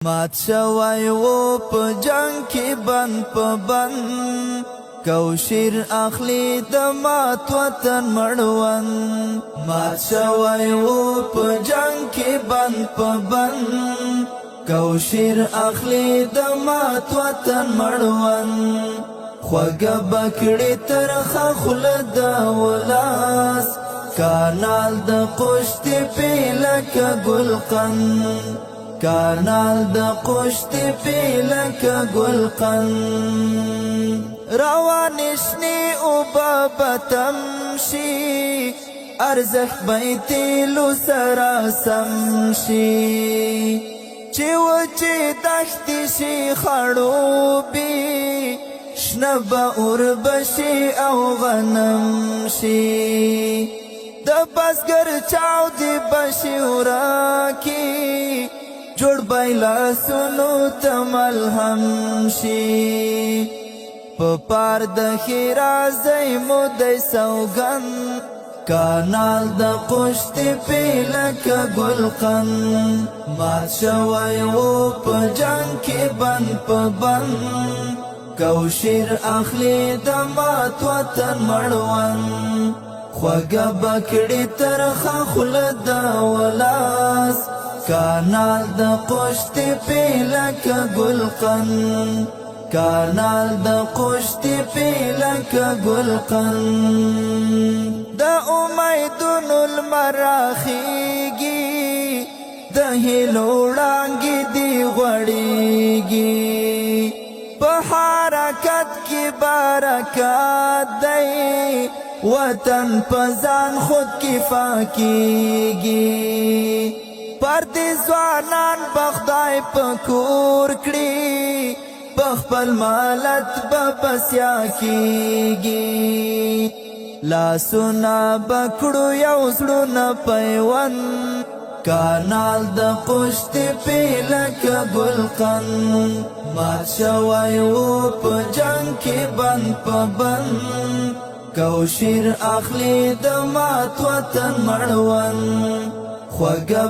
مات شوی و په جنگ کې بند په بند کوشیر اخلی د مات وطن مړوند مات شوی و په جنگ کې بند په بند کوشیر اخلی د مات وطن مړوند خوږه بکړې ترخه خوله د ولاس کانال د قشت پیلکه ګلقند کانال د قشت پیلکه ګلقند روانشنی او بابتم شي ارزخ بیتیلو سرا سم شي چې وچې دښتې شي خړوبې شنه به اوربشي او غنم شي د بزګر چاودې بشي وراکي جوړ بایلاسونو ته ملهم شي په پار د ښېرازۍ مو دی سوګند کانال د قشت پیلکه ګلقند مات شوی و په جنگ کې بند په بند کوشیر اخلی د مات وطن مړوند خوږه بکړې ترخه خوله د ولاس کانال د قشت پیلکه ګلقند کانال د قشت پیلکه ګلقند د امیدونو لمر راخیږي د هیلو وړانګې دي غوړېږي په حرکت کې برکت دی وطن په ځان خود کفا کیږي پردې ځوانان به خدای په کور کړي په خپل مالت به بسیا کیږي لاسونه به کړو یو زړونه پیوند کانال د قشت پیلکه ګلقند مات شوی و په جنگ کې بند په بند کوشیر اخلی د مات وطن مړوند خوږه